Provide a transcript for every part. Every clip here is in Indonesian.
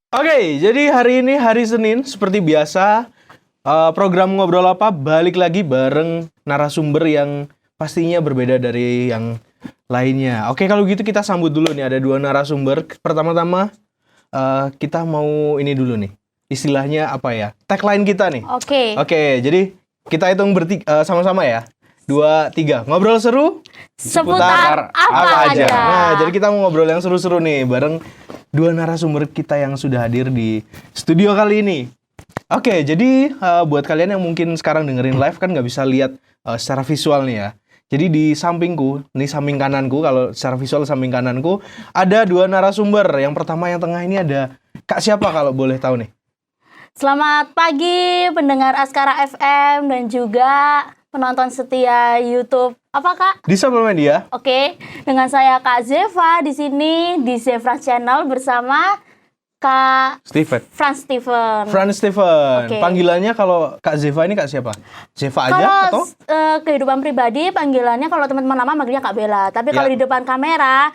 Oke, jadi hari ini hari Senin seperti biasa program Ngobrol Apa balik lagi bareng narasumber yang pastinya berbeda dari yang lainnya. Oke, kalau gitu kita sambut dulu nih, ada dua narasumber. Pertama-tama kita mau ini dulu nih, istilahnya apa ya? Tagline kita nih. Oke, jadi kita hitung sama-sama ya. 2, 3. Ngobrol seru Seputar apa aja. Nah, jadi kita mau ngobrol yang seru-seru nih bareng dua narasumber kita yang sudah hadir di studio kali ini. Oke, jadi buat kalian yang mungkin sekarang dengerin live kan nggak bisa lihat secara visual nih ya. Jadi di sampingku, nih samping kananku, kalau secara visual samping kananku ada dua narasumber. Yang pertama yang tengah ini ada Kak siapa kalau boleh tahu nih? Selamat pagi pendengar Askara FM dan juga penonton setia YouTube. Apa Kak? Di Sapel Media. Oke, dengan saya Kak Zeva di sini di Zeva Channel bersama Kak Franz Steven. Oke. Panggilannya kalau Kak Zeva ini Kak siapa? Zeva aja kalau, atau? Kehidupan pribadi panggilannya kalau teman-teman lama manggilnya Kak Bella. Tapi kalau di depan kamera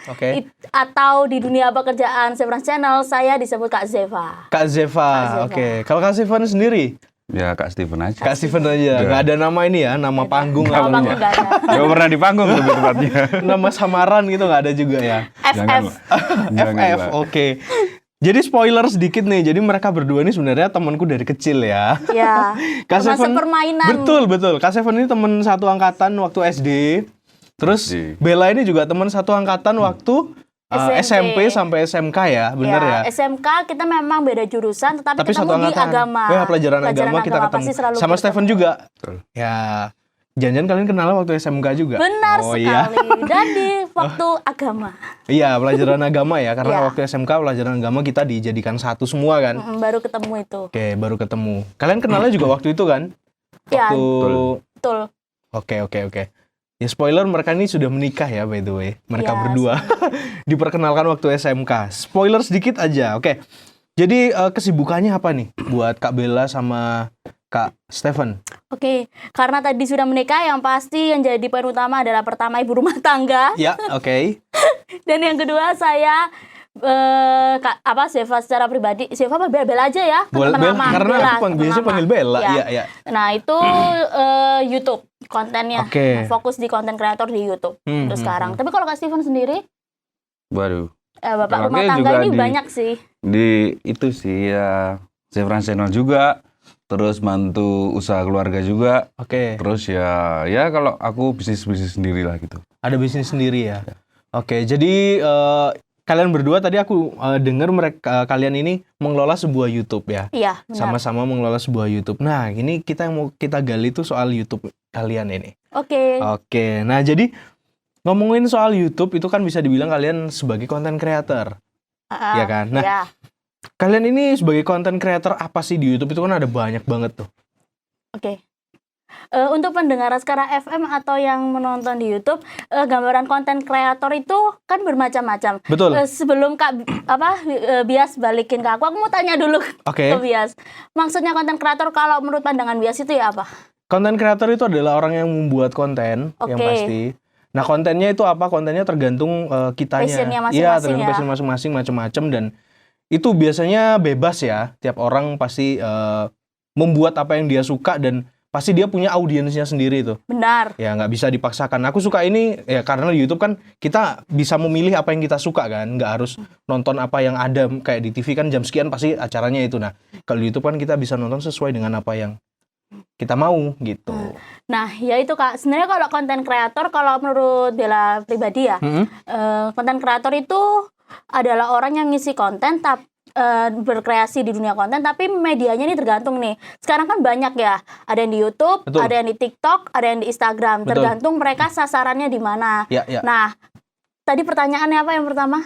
atau di dunia pekerjaan Zeva Channel saya disebut Kak Zeva. Kak Zeva. Oke. Kalau Kak Steven sendiri? Ya Kak Steven aja. Kak Steven aja. Nggak ada nama ini ya, nama panggung. Nama panggung nggak ada. Nggak pernah di panggung lebih tepatnya. Nama samaran gitu nggak ada juga ya. FF. FF. Oke. Jadi spoiler sedikit nih. Jadi mereka berdua ini sebenarnya temanku dari kecil ya. Ya. Kak Teman Steven, sepermainan. Betul. Kak Steven ini teman satu angkatan waktu SD. Terus Bella ini juga teman satu angkatan waktu SMP sampai SMK ya, bener ya? SMK kita memang beda jurusan, tapi ketemu di agama. Ya, pelajaran agama kita ketemu. Sama Steven juga. Betul. Ya, jangan-jangan kalian kenal waktu SMK juga. Benar sekali. Iya. Dan di waktu agama. Iya, pelajaran agama ya. Karena waktu SMK pelajaran agama kita dijadikan satu semua kan. Baru ketemu itu. Oke, baru ketemu. Kalian kenalnya juga waktu itu kan? Iya, betul. Oke. Ya spoiler, mereka ini sudah menikah ya by the way. Mereka berdua diperkenalkan waktu SMK. Spoiler sedikit aja, oke. Jadi kesibukannya apa nih buat Kak Bella sama Kak Steven? Oke, karena tadi sudah menikah, yang pasti yang jadi poin utama adalah pertama ibu rumah tangga. Ya, oke. Dan yang kedua saya Zeva secara pribadi, Zeva apa Bella aja ya? Karena aku biasanya panggil Bella. Iya. Nah itu YouTube kontennya, fokus di konten kreator di YouTube terus sekarang. Tapi kalau Kak Steven sendiri? Baru. Bapak rumah tangga ini banyak sih. Di itu sih ya, Zeva Channel juga. Terus bantu usaha keluarga juga. Terus ya kalau aku bisnis sendiri lah gitu. Ada bisnis sendiri ya. Oke, jadi kalian berdua tadi aku dengar kalian ini mengelola sebuah YouTube ya. Iya, benar. Sama-sama mengelola sebuah YouTube. Nah, ini kita yang mau kita gali tuh soal YouTube kalian ini. Oke. Nah, jadi ngomongin soal YouTube itu kan bisa dibilang kalian sebagai content creator. Ya kan? Nah, kalian ini sebagai content creator apa sih di YouTube? Itu kan ada banyak banget tuh. Untuk pendengar Askara FM atau yang menonton di YouTube, gambaran konten kreator itu kan bermacam-macam. Betul. Sebelum Kak Bias balikin ke aku mau tanya dulu ke Bias. Maksudnya konten kreator kalau menurut pandangan Bias itu ya apa? Konten kreator itu adalah orang yang membuat konten yang pasti. Nah, kontennya itu apa? Kontennya tergantung kitanya. Passionnya masing-masing tergantung passion masing-masing, macam-macam, dan itu biasanya bebas ya. Tiap orang pasti membuat apa yang dia suka dan pasti dia punya audiensnya sendiri tuh. Benar. Ya nggak bisa dipaksakan. Aku suka ini ya karena di YouTube kan kita bisa memilih apa yang kita suka kan. Nggak harus nonton apa yang ada kayak di TV kan jam sekian pasti acaranya itu. Nah kalau di YouTube kan kita bisa nonton sesuai dengan apa yang kita mau gitu. Nah ya itu Kak. Sebenarnya kalau konten kreator kalau menurut Bella pribadi ya, konten kreator itu adalah orang yang ngisi konten tapi berkreasi di dunia konten, tapi medianya ini tergantung nih. Sekarang kan banyak ya, ada yang di YouTube, ada yang di TikTok, ada yang di Instagram. Tergantung mereka sasarannya di mana. Nah, tadi pertanyaannya apa yang pertama?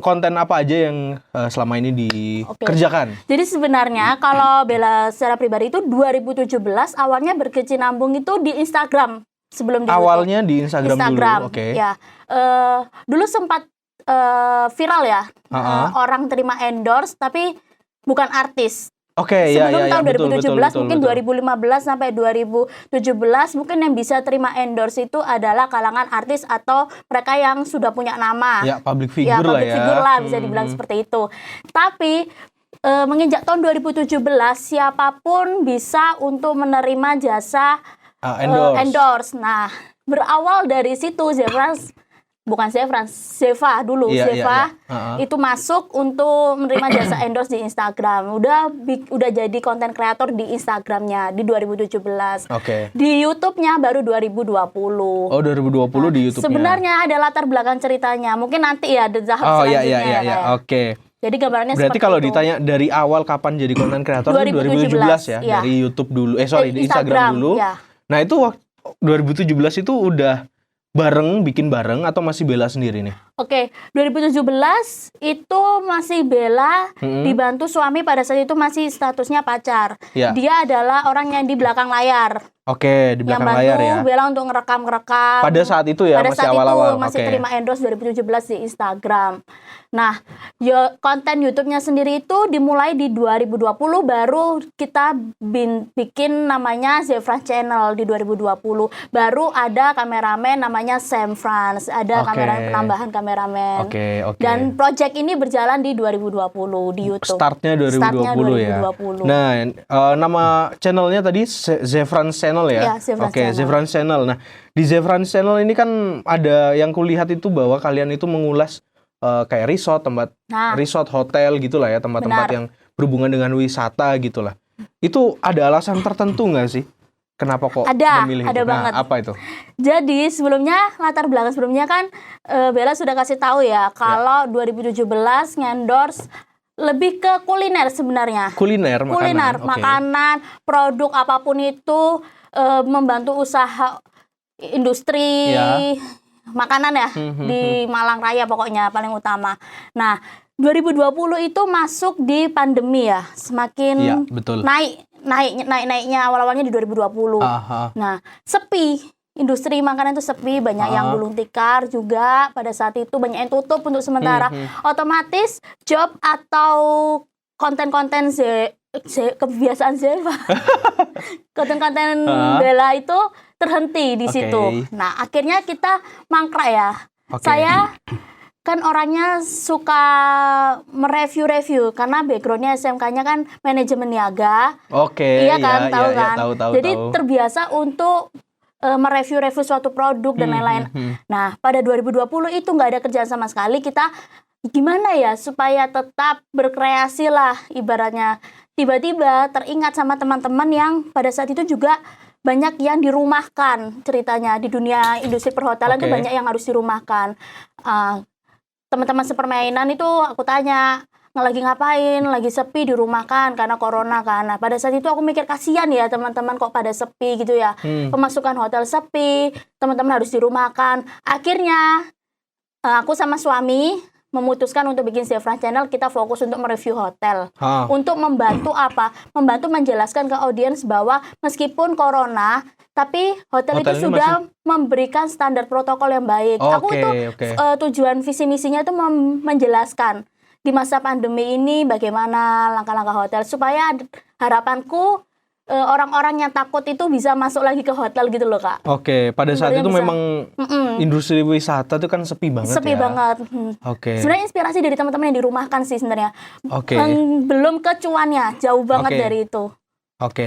Konten apa aja yang selama ini dikerjakan? Jadi sebenarnya kalau Bella secara pribadi itu 2017 awalnya berkesinambung itu di Instagram sebelum di awalnya YouTube. Di Instagram dulu. Ya, dulu sempat viral ya, orang terima endorse tapi bukan artis. Oke, sebelum ya, tahun betul, 2017 mungkin betul. 2015 sampai 2017 mungkin yang bisa terima endorse itu adalah kalangan artis atau mereka yang sudah punya nama. Ya, public figure lah public ya. figure lah bisa dibilang seperti itu. Tapi menginjak tahun 2017 siapapun bisa untuk menerima jasa endorse. Nah, berawal dari situ Zeva dulu. Zeva itu masuk untuk menerima jasa endorse di Instagram. Udah jadi konten kreator di Instagramnya di 2017. Di YouTube-nya baru 2020. Oh, 2020 di YouTube-nya. Sebenarnya ada latar belakang ceritanya. Mungkin nanti ya ada tahap selanjutnya. Iya. Oke. Jadi gambarannya berarti kalau ditanya dari awal kapan jadi konten kreator 2017 ya? Iya. Dari YouTube dulu. Di Instagram dulu. Ya. Nah, itu 2017 itu udah bikin bareng atau masih Bella sendiri nih? Oke, 2017 itu masih Bella dibantu suami pada saat itu masih statusnya pacar. Ya. Dia adalah orang yang di belakang layar. Oke, di belakang layar ya. Yang bantu Bella untuk ngerekam. Pada saat itu ya, pada masih saat awal-awal. itu masih terima endorse 2017 di Instagram. Nah, konten YouTube-nya sendiri itu dimulai di 2020, baru kita bikin namanya Zefran Channel di 2020. Baru ada kameramen namanya Sam France, ada penambahan kameramen. Dan project ini berjalan di 2020 di YouTube. Startnya 2020 ya. Nah, nama channelnya tadi Zefran Channel ya? Zefran Channel. Nah, di Zefran Channel ini kan ada yang kulihat itu bahwa kalian itu mengulas kayak resort, hotel gitulah ya, tempat-tempat yang berhubungan dengan wisata gitulah. Itu ada alasan tertentu nggak sih? Kenapa kok memilih itu? Banget. Apa itu? Jadi latar belakang sebelumnya kan Bella sudah kasih tahu ya kalau 2017 ngendorse lebih ke kuliner sebenarnya. Makanan, produk apapun itu membantu usaha industri makanan ya di Malang Raya pokoknya paling utama. Nah, 2020 itu masuk di pandemi ya, semakin naiknya awal-awalnya di 2020. Nah, sepi. Industri makanan itu sepi, banyak yang gulung tikar juga pada saat itu, banyak yang tutup untuk sementara. Otomatis job atau konten-konten kebiasaan Zeva konten-konten Bella itu terhenti di situ. Nah, akhirnya kita mangkrak ya. Saya kan orangnya suka mereview-review karena backgroundnya SMK-nya kan manajemen niaga. Iya kan, tahu kan. Jadi terbiasa untuk mereview-review suatu produk dan lain-lain. Nah, pada 2020 itu nggak ada kerjaan sama sekali. Kita gimana ya supaya tetap berkreasi lah ibaratnya. Tiba-tiba teringat sama teman-teman yang pada saat itu juga banyak yang dirumahkan ceritanya. Di dunia industri perhotelan itu banyak yang harus dirumahkan. Teman-teman sepermainan itu aku tanya, lagi ngapain, lagi sepi dirumahkan karena corona kan. Nah, pada saat itu aku mikir kasihan ya teman-teman kok pada sepi gitu ya. Pemasukan hotel sepi, teman-teman harus dirumahkan. Akhirnya aku sama suami memutuskan untuk bikin Zefran Channel, kita fokus untuk mereview hotel. Untuk membantu apa? Membantu menjelaskan ke audiens bahwa meskipun corona, tapi hotel itu sudah memberikan standar protokol yang baik. Aku itu tujuan visi misinya itu menjelaskan di masa pandemi ini bagaimana langkah-langkah hotel supaya harapanku orang-orang yang takut itu bisa masuk lagi ke hotel gitu loh, Kak. Pada saat itu memang industri wisata itu kan sepi banget Sepi banget. Sebenarnya inspirasi dari teman-teman yang dirumahkan sih sebenarnya. Belum ke cuannya, jauh banget dari itu.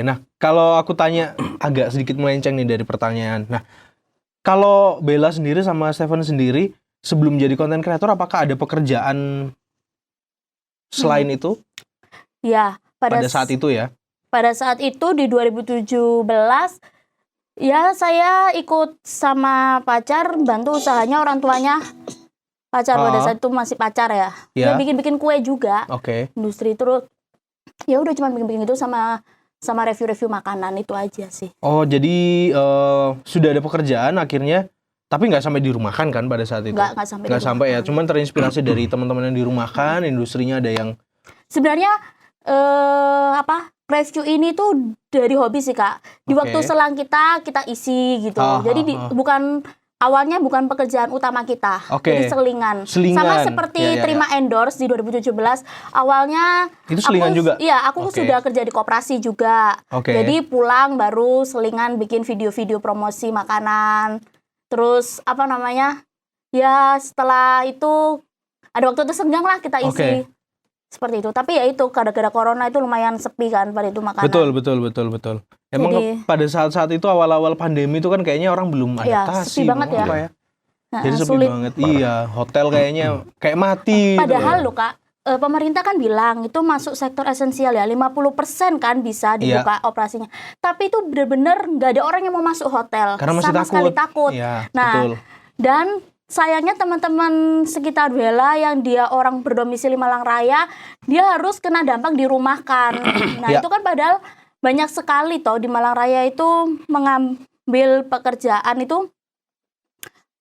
Nah, kalau aku tanya agak sedikit melenceng nih dari pertanyaan. Nah, kalau Bella sendiri sama Stefan sendiri sebelum jadi konten kreator, apakah ada pekerjaan selain itu? Ya, pada saat itu ya. Pada saat itu di 2017 ya saya ikut sama pacar bantu usahanya orang tuanya pacar. Pada saat itu masih pacar ya. Dia bikin-bikin kue juga. Industri terus ya udah cuma bikin-bikin itu sama review-review makanan itu aja sih. Jadi sudah ada pekerjaan akhirnya, tapi nggak sampai dirumahkan kan pada saat itu? Nggak sampai ya, cuman terinspirasi dari teman-teman yang dirumahkan, industrinya ada yang sebenarnya review ini tuh dari hobi sih, Kak. Di waktu selang kita isi gitu. Jadi bukan awalnya bukan pekerjaan utama kita. Oke. Jadi selingan. Selingan. Sama seperti terima endorse di 2017. Awalnya itu selingan juga? Iya, aku sudah kerja di koperasi juga. Jadi pulang baru selingan bikin video-video promosi makanan. Terus apa namanya? Ya setelah itu ada waktu tersenggang lah kita isi. Seperti itu. Tapi ya itu gara-gara corona itu lumayan sepi kan pada itu makanan. Betul. Emang pada saat-saat itu awal-awal pandemi itu kan kayaknya orang belum adaptasi. Sepi banget ya. Jadi sepi sulit banget. Iya, hotel kayaknya kayak mati. Padahal loh Kak, pemerintah kan bilang itu masuk sektor esensial ya, 50% kan bisa dibuka operasinya. Tapi itu benar-benar nggak ada orang yang mau masuk hotel. Karena masih sama sekali takut. Iya, nah, betul. Dan sayangnya teman-teman sekitar Bella yang dia orang berdomisili Malang Raya, dia harus kena dampak dirumahkan. Nah, itu kan padahal banyak sekali toh di Malang Raya itu mengambil pekerjaan itu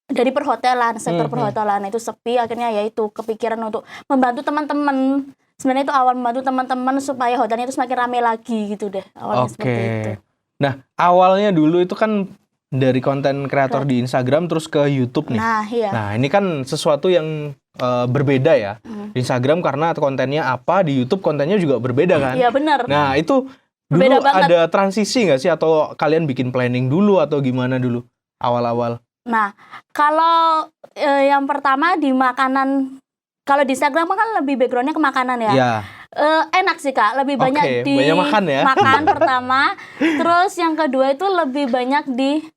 dari perhotelan, sektor perhotelan itu sepi, akhirnya ya itu kepikiran untuk membantu teman-teman. Sebenarnya itu awal membantu teman-teman supaya hotelnya itu semakin ramai lagi gitu deh. Awalnya seperti itu. Nah, awalnya dulu itu kan dari konten kreator di Instagram terus ke YouTube nih. Nah, iya. Nah, ini kan sesuatu yang berbeda ya. Di Instagram karena kontennya apa, di YouTube kontennya juga berbeda kan. Iya, benar. Nah, itu dulu ada transisi nggak sih atau kalian bikin planning dulu atau gimana dulu awal-awal? Nah, kalau yang pertama di makanan, kalau di Instagram kan lebih backgroundnya ke makanan ya. Iya. Enak sih Kak, lebih banyak di banyak makan ya. Makan pertama, terus yang kedua itu lebih banyak di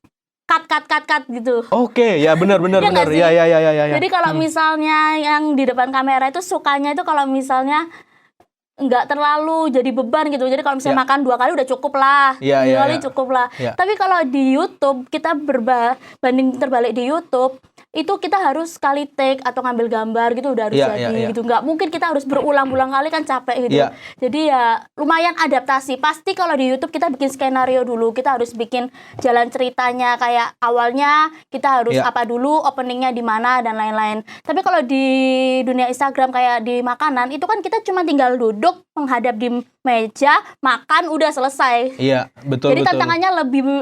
cut gitu. Ya benar. Ya. Jadi kalau misalnya yang di depan kamera itu sukanya itu kalau misalnya nggak terlalu jadi beban gitu. Jadi kalau misalnya makan 2 kali udah cukup lah, 2 kali cukup lah. Tapi kalau di YouTube kita banding terbalik di YouTube itu kita harus sekali take atau ngambil gambar gitu udah harus jadi gitu. Nggak mungkin kita harus berulang-ulang kali kan capek gitu. Jadi ya lumayan adaptasi. Pasti kalau di YouTube kita bikin skenario dulu, kita harus bikin jalan ceritanya kayak awalnya kita harus apa dulu, openingnya di mana dan lain-lain. Tapi kalau di dunia Instagram kayak di makanan itu kan kita cuma tinggal duduk menghadap di meja, makan udah selesai. Iya, betul. Jadi tantangannya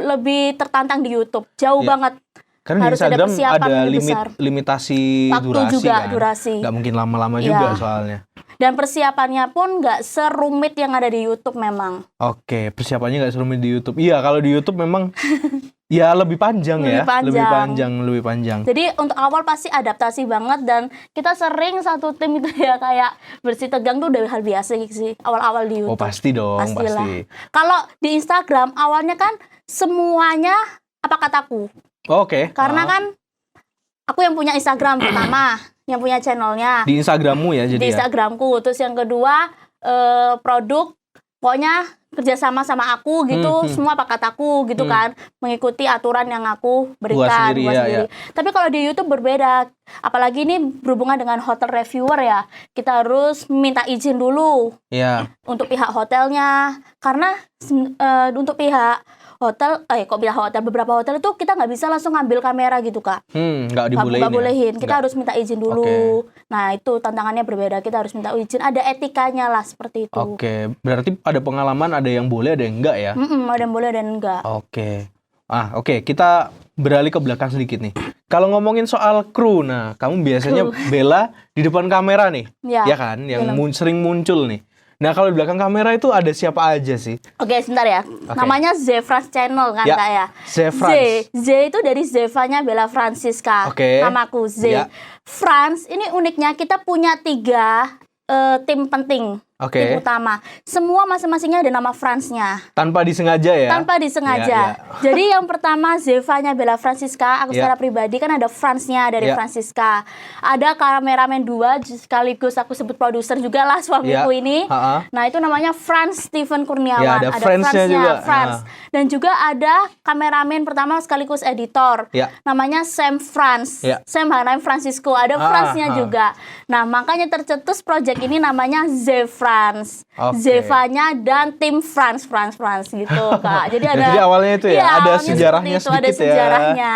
lebih tertantang di YouTube, jauh banget. Karena harus di Instagram ada limitasi limitasi durasi juga, kan. Durasi. Nggak mungkin lama-lama juga soalnya. Dan persiapannya pun nggak serumit yang ada di YouTube memang. Oke, persiapannya nggak serumit di YouTube. Iya, kalau di YouTube memang ya lebih panjang lebih panjang. Jadi untuk awal pasti adaptasi banget dan kita sering satu tim itu ya kayak bersih tegang tuh udah hal biasa sih awal-awal di YouTube. Oh pasti dong, Pastilah. pasti. Kalau di Instagram awalnya kan semuanya apa kataku. Karena kan aku yang punya Instagram pertama, yang punya channelnya. Di Instagrammu ya jadi. Di Instagramku. Terus yang kedua produk, pokoknya kerjasama sama aku gitu, semua apa kataku gitu kan, mengikuti aturan yang aku berikan buat sendiri. Tapi kalau di YouTube berbeda, apalagi ini berhubungan dengan hotel reviewer ya, kita harus minta izin dulu untuk pihak hotelnya, karena untuk pihak hotel, beberapa hotel itu kita nggak bisa langsung ngambil kamera gitu Kak. Nggak dibolehin. Nggak bolehin, kita harus minta izin dulu. Nah itu tantangannya berbeda, kita harus minta izin, ada etikanya lah seperti itu. Berarti ada pengalaman, ada yang boleh, ada yang enggak ya? Ada yang boleh dan enggak. Kita beralih ke belakang sedikit nih. Kalau ngomongin soal kru, nah kamu biasanya Bella di depan kamera nih, ya kan? Yang sering muncul nih. Nah kalau di belakang kamera itu ada siapa aja sih? Sebentar ya. Namanya Zefrans Channel kan Kak ya? Zefrans. Z itu dari Zevanya Bella Francisca. Namaku Z. Frans, ini uniknya kita punya 3 tim penting. Tim utama. Semua masing-masingnya ada nama Fransnya. Tanpa disengaja ya? Tanpa disengaja. Jadi yang pertama Zevanya Bella Francisca, aku secara pribadi kan ada Fransnya dari Francisca. Ada kameramen 2 sekaligus aku sebut produser juga lah suamiku ini. Nah itu namanya Frans Steven Kurniawan. Ada Fransnya juga. Frans. Dan juga ada kameramen pertama sekaligus editor. Namanya Sam Frans. Sam namanya Francisco. Ada Fransnya juga. Nah makanya tercetus project ini namanya Zefrans. Zevanya dan tim Frans gitu Kak. Jadi awalnya itu ada sejarahnya itu, sedikit ada sejarahnya.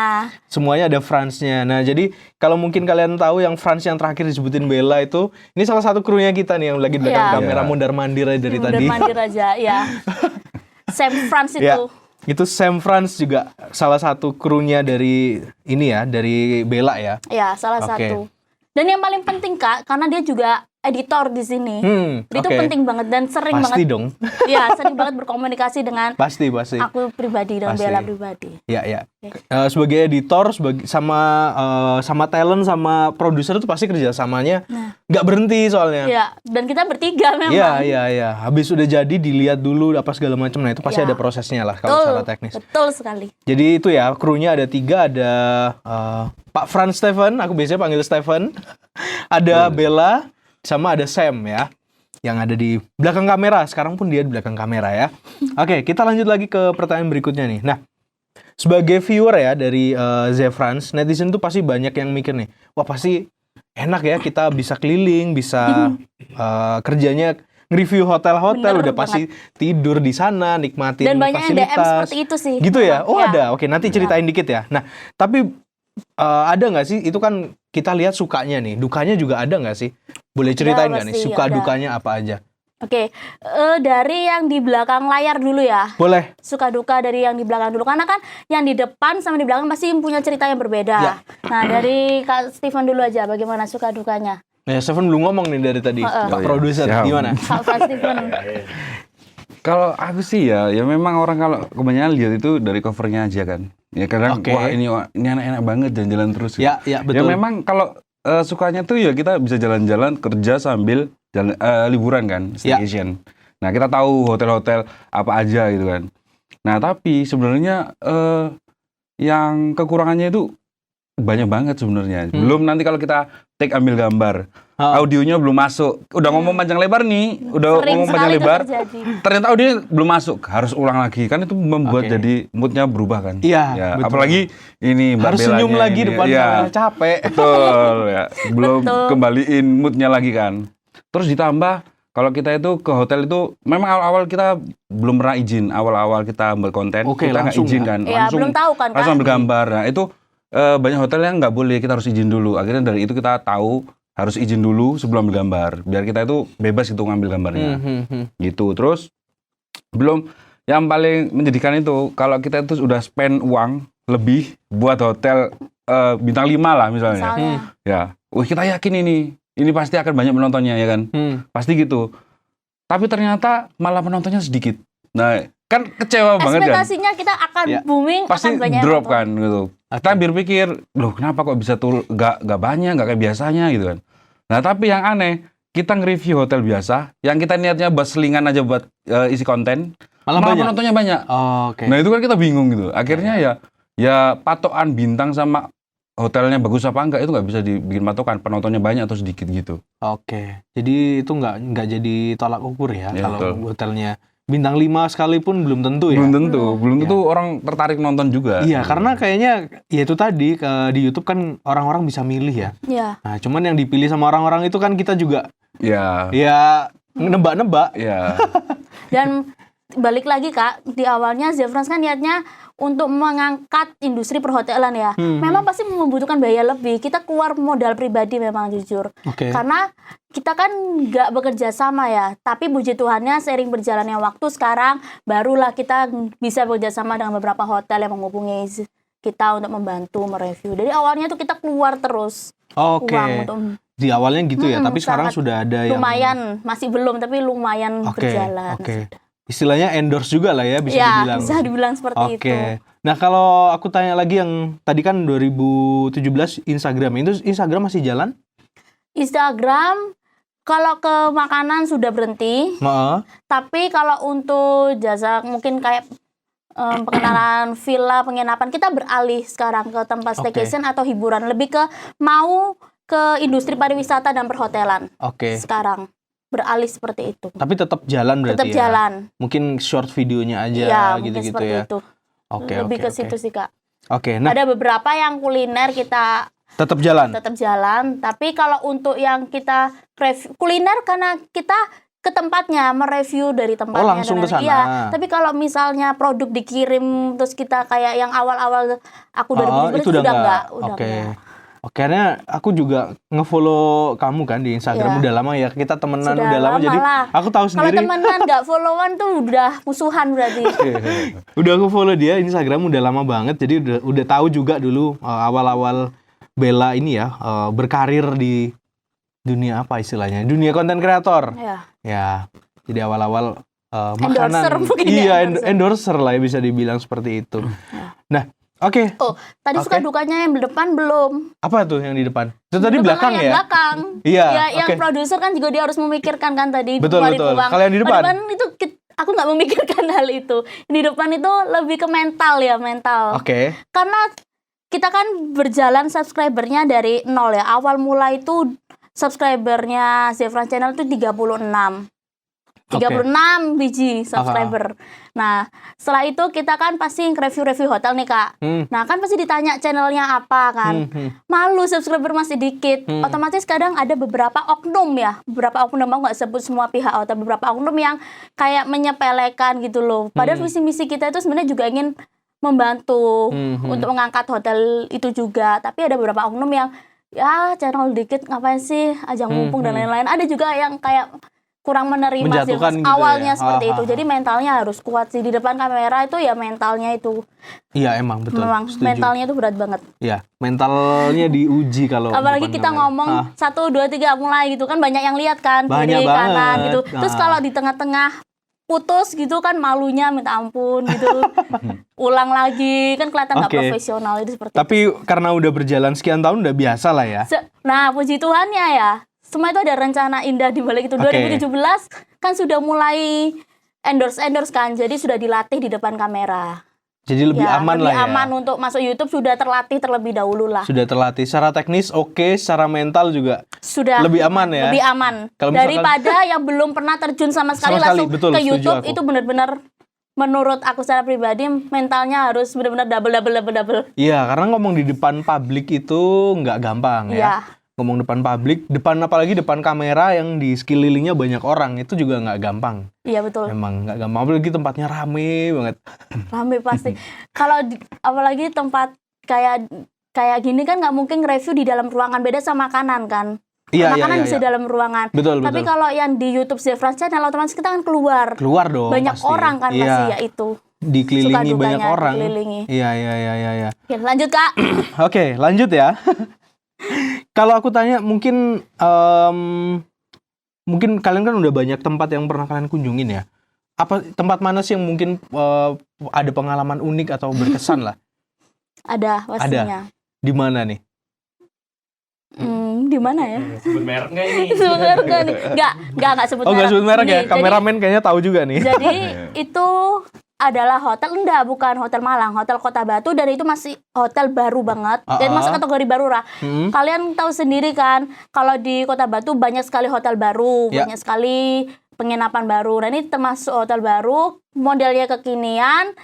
Semuanya ada Fransnya. Nah jadi kalau mungkin kalian tahu yang Frans yang terakhir disebutin Bella itu, ini salah satu krunya kita nih yang lagi di belakang kamera mondar-mandir aja dari tadi. Mondar-mandir aja, Sam Frans itu. Itu Sam Franz juga salah satu krunya dari ini ya, dari Bella ya. Ya, salah satu. Dan yang paling penting Kak, karena dia juga editor di sini. Itu penting banget dan sering pasti banget. dong. Iya, sering banget berkomunikasi dengan Pasti. aku pribadi dan Bella pribadi. Ya. Sebagai editor, sama talent, sama produser itu pasti kerjasamanya nggak berhenti soalnya. Iya, dan kita bertiga memang. Iya. Habis udah jadi dilihat dulu apa segala macam. Nah itu pasti ada prosesnya lah kalau secara teknis. Betul sekali. Jadi itu ya, krunya ada 3, ada Pak Franz Steven, aku biasanya panggil Steven. Ada Bella, sama ada Sam ya, yang ada di belakang kamera. Sekarang pun dia di belakang kamera ya. Oke, kita lanjut lagi ke pertanyaan berikutnya nih. Nah, sebagai viewer ya dari Ze Franz, netizen tuh pasti banyak yang mikir nih, wah pasti enak ya kita bisa keliling, bisa kerjanya nge-review hotel-hotel, udah pasti tidur di sana, nikmatin dan banyak fasilitas. yang DM seperti itu sih. Gitu ya? Oh ada, oke nanti ceritain dikit ya. Nah, tapi ada nggak sih, itu kan kita lihat sukanya nih, dukanya juga ada nggak sih? Boleh ceritain nggak nih, suka dukanya apa aja? Oke, dari yang di belakang layar dulu ya. Boleh. Suka duka dari yang di belakang dulu, karena kan yang di depan sama di belakang pasti punya cerita yang berbeda. Ya. Nah, dari Kak Steven dulu aja, bagaimana suka dukanya? Ya, Steven belum ngomong nih dari tadi, Pak produser, gimana? Kak Steven. Kalau aku sih ya memang orang kalau kebanyakan lihat itu dari covernya aja kan. Ya kadang wah ini enak-enak banget jalan-jalan terus. Ya betul. Ya memang kalau sukanya tuh ya kita bisa jalan-jalan kerja sambil liburan kan, staycation. Nah kita tahu hotel-hotel apa aja gitu kan. Nah tapi sebenarnya yang kekurangannya itu banyak banget sebenarnya. Belum nanti kalau kita ambil gambar, audionya belum masuk. Udah ngomong panjang lebar nih, ngomong panjang lebar. Ternyata audionya belum masuk, harus ulang lagi. Kan itu membuat jadi moodnya berubah kan. Iya. Apalagi ini Mbak harus senyum lagi ini, depan capek. Betul ya. Belum kembaliin moodnya lagi kan. Terus ditambah kalau kita itu ke hotel itu memang awal-awal kita belum pernah izin. Awal-awal kita berkonten kita nggak izin kan. Langsung belum tahu kan. Langsung ambil gambar. Nah itu banyak hotel yang nggak boleh, kita harus izin dulu. Akhirnya dari itu kita tahu harus izin dulu sebelum ambil gambar, biar kita itu bebas itu ngambil gambarnya. Gitu. Terus belum yang paling menjadikan itu kalau kita itu udah spend uang lebih buat hotel bintang 5 lah misalnya. Ya, kita yakin ini pasti akan banyak penontonnya ya kan. Pasti gitu. Tapi ternyata malah penontonnya sedikit. Nah, kan kecewa banget kan. Ekspektasinya kita akan booming, pasti akan banyak drop kan gitu. Kita berpikir, loh kenapa kok bisa gak banyak, gak kayak biasanya gitu kan. Nah tapi yang aneh, kita nge-review hotel biasa, yang kita niatnya buat selingan aja buat isi konten, malah penontonnya banyak. Nah itu kan kita bingung gitu. Akhirnya ya patokan bintang sama hotelnya bagus apa enggak itu nggak bisa dibikin patokan, penontonnya banyak atau sedikit gitu. Jadi itu nggak jadi tolak ukur ya kalau hotelnya bintang 5 sekalipun belum tentu ya. Belum tentu orang tertarik nonton juga. Iya, karena kayaknya ya itu tadi di YouTube kan orang-orang bisa milih ya. Iya. Nah, cuman yang dipilih sama orang-orang itu kan kita juga ya nebak-nebak. Iya. Dan balik lagi Kak, di awalnya Ze Franz kan niatnya untuk mengangkat industri perhotelan ya. Memang pasti membutuhkan biaya lebih. Kita keluar modal pribadi memang jujur. Karena kita kan nggak bekerja sama ya. Tapi puji Tuhannya seiring berjalannya waktu sekarang barulah kita bisa bekerja sama dengan beberapa hotel yang menghubungi kita untuk membantu mereview. Dari awalnya tuh kita keluar terus uang untuk di awalnya gitu ya. Tapi sekarang sudah ada lumayan, masih belum tapi lumayan berjalan. Istilahnya endorse juga lah ya, bisa dibilang. Bisa dibilang seperti itu. Nah kalau aku tanya lagi yang tadi kan 2017 Instagram, itu Instagram masih jalan? Instagram kalau ke makanan sudah berhenti. Tapi kalau untuk jasa mungkin kayak pengenalan villa, penginapan, kita beralih sekarang ke tempat staycation atau hiburan, lebih ke mau ke industri pariwisata dan perhotelan. Sekarang beralih seperti itu. Tapi tetap jalan berarti tetap jalan. Mungkin short videonya aja gitu-gitu ya. Itu. Lebih ke situ sih Kak. Nah, ada beberapa yang kuliner kita tetap jalan. Tapi kalau untuk yang kita kuliner karena kita ke tempatnya, mereview dari tempatnya. Langsung ke sana. Iya. Tapi kalau misalnya produk dikirim terus kita kayak yang awal-awal aku 2017 itu udah enggak. Karena aku juga ngefollow kamu kan di Instagram Iya. udah lama ya. Kita temenan Sudah udah lama lama jadi lah. aku tahu Kalau sendiri. temenan nggak followan tuh udah musuhan berarti. Udah aku follow dia Instagram udah lama banget. Jadi udah tahu juga dulu awal-awal Bella ini ya berkarir di dunia apa istilahnya? Dunia konten kreator. Ya. Ya. Jadi awal-awal Endorser makanan. mungkin Iya, ya, endorser lah ya bisa dibilang seperti itu. Nah, oke. Oh, tadi suka dukanya yang depan belum? Apa tuh yang di depan? Itu tadi Depan belakang lah, ya? yang belakang. Iya, Ya, yang oke. produser kan juga dia harus memikirkan kan tadi Betul, keluarin betul. uang. Kalau yang di depan? Itu aku nggak memikirkan hal itu. Di depan itu lebih ke mental ya, mental. Oke. Karena kita kan berjalan subscribernya dari nol ya. Awal mula itu subscribernya Zefran Channel itu 36. 36 biji subscriber. Nah, setelah itu kita kan pasti review-review hotel nih, Kak. Nah, kan pasti ditanya channelnya apa kan. Malu subscriber masih dikit. Otomatis kadang ada beberapa oknum ya. Beberapa oknum, mau nggak sebut semua pihak, atau beberapa oknum yang kayak menyepelekan gitu loh. Padahal visi misi kita itu sebenarnya juga ingin membantu untuk mengangkat hotel itu juga. Tapi ada beberapa oknum yang ya channel dikit ngapain sih, ajang mumpung dan lain-lain. Ada juga yang kayak kurang menerima sih Menjatuhkan gitu awalnya ya? seperti itu. Jadi mentalnya harus kuat sih di depan kamera itu ya, mentalnya itu Iya emang betul. memang Setuju. mentalnya itu berat banget. Iya, mentalnya diuji kalau Apalagi depan kita kamera. ngomong 1 2 3 mulai gitu kan, banyak yang lihat kan, Banyak kiri kanan banget. gitu. Terus kalau di tengah-tengah putus gitu kan, malunya minta ampun gitu. Ulang lagi kan kelihatan nggak Oke. profesional itu seperti Tapi karena udah berjalan sekian tahun udah biasa lah ya. Nah, puji Tuhannya ya, semua itu ada rencana indah di balik itu. Oke. 2017 kan sudah mulai endorse kan, jadi sudah dilatih di depan kamera. Jadi lebih aman lebih lah ya. aman untuk masuk YouTube, sudah terlatih terlebih dahulu lah. Sudah terlatih secara teknis oke, secara mental juga Sudah lebih aman ya. lebih aman Kalau misalkan- daripada yang belum pernah terjun sama sekali Sama sekali, langsung betul, ke setuju YouTube. aku. Itu benar-benar menurut aku secara pribadi mentalnya harus benar-benar double. Iya, karena ngomong di depan publik itu nggak gampang ya. Iya. Ngomong depan publik, apalagi depan kamera yang di sekelilingnya banyak orang, itu juga nggak gampang. Iya betul. Emang nggak gampang, apalagi tempatnya rame banget. Rame pasti. Kalau apalagi tempat kayak gini kan nggak mungkin review di dalam ruangan, beda sama makanan kan. Makanan bisa dalam ruangan. Betul, Tapi betul. kalau yang di YouTube Zefran Channel otomatis kita kan keluar. Keluar dong Banyak pasti. orang kan Iya. pasti ya itu. Dikelilingi Suka dukanya, banyak orang. dikelilingi. Iya. Oke, lanjut Kak. Oke, lanjut ya. Kalau aku tanya mungkin kalian kan udah banyak tempat yang pernah kalian kunjungin ya. Apa tempat mana sih yang mungkin ada pengalaman unik atau berkesan lah? Ada pastinya. Di mana nih? Di mana ya? Sebut merek nggak ini? Sebut merek nggak nih? Nggak sebut Oh, nggak sebut merek ya? Ini, Kameramen kayaknya tahu juga nih. Jadi itu adalah hotel, bukan hotel Malang, hotel Kota Batu, dan itu masih hotel baru banget, dan masuk kategori baru lah. Kalian tahu sendiri kan, kalau di Kota Batu banyak sekali hotel baru, Ya. banyak sekali penginapan baru. Nah ini termasuk hotel baru, modelnya kekinian,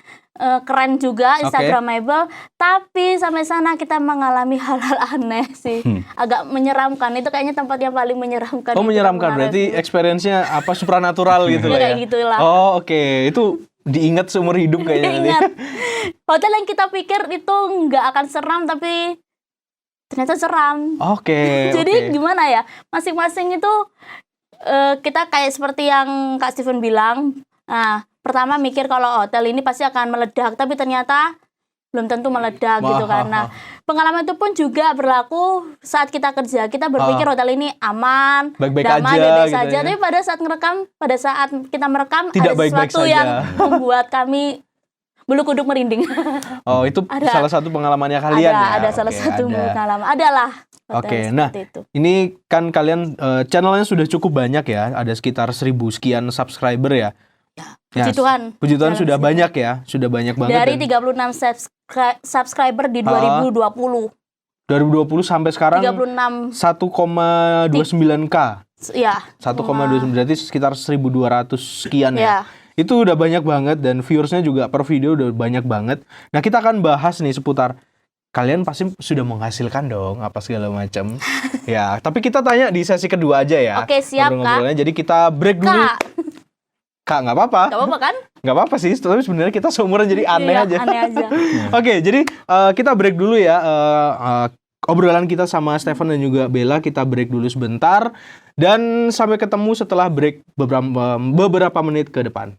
keren juga, instagramable. Tapi sampai sana kita mengalami hal-hal aneh sih, agak menyeramkan. Itu kayaknya tempat yang paling menyeramkan. Oh, yang kita menyeramkan. pernah Berarti review. experience-nya apa supranatural gitu lah ya. Kayak gitulah. Oh, oke. Itu diingat seumur hidup kayaknya nanti. Ingat, hotel yang kita pikir itu nggak akan seram, tapi ternyata seram. Oke. Jadi oke. gimana ya, masing-masing itu kita kayak seperti yang Kak Steven bilang. Nah, pertama mikir kalau hotel ini pasti akan meledak, tapi ternyata belum tentu meledak gitu kan. Nah, pengalaman itu pun juga berlaku saat kita kerja. Kita berpikir hotel ini aman, Baik-baik damai, aja baik-baik gitu saja. ya. Tapi pada saat kita merekam Tidak ada baik-baik sesuatu saja. yang membuat kami bulu kuduk merinding. Oh, itu Ada. salah satu pengalamannya kalian ya? Ada salah Oke, satu ada. pengalaman. Adalah hotel Oke, seperti nah itu. ini kan kalian channelnya sudah cukup banyak ya, ada sekitar 1.000 sekian subscriber ya. Puji Tuhan. Puji Tuhan Dalam sudah sini. banyak ya, sudah banyak banget. Dari Dan 36 subscriber di 2020. 2020 sampai sekarang 36 1,29K. ya. 1,29 berarti sekitar 1.200 sekian ya. Ya. Itu udah banyak banget dan viewersnya juga per video udah banyak banget. Nah kita akan bahas nih seputar kalian pasti sudah menghasilkan dong apa segala macam. Ya, tapi kita tanya di sesi kedua aja ya. Oke, siap, Kak. ngobrol-ngobrolnya. Jadi kita break dulu. Kak, Nggak apa-apa. gak apa-apa kan? Nggak apa-apa sih, tapi sebenarnya kita seumuran jadi aneh Iya, aja. Aneh aja. Oke, jadi kita break dulu ya. obrolan kita sama Stefan dan juga Bella. Kita break dulu sebentar dan sampai ketemu setelah break beberapa menit ke depan.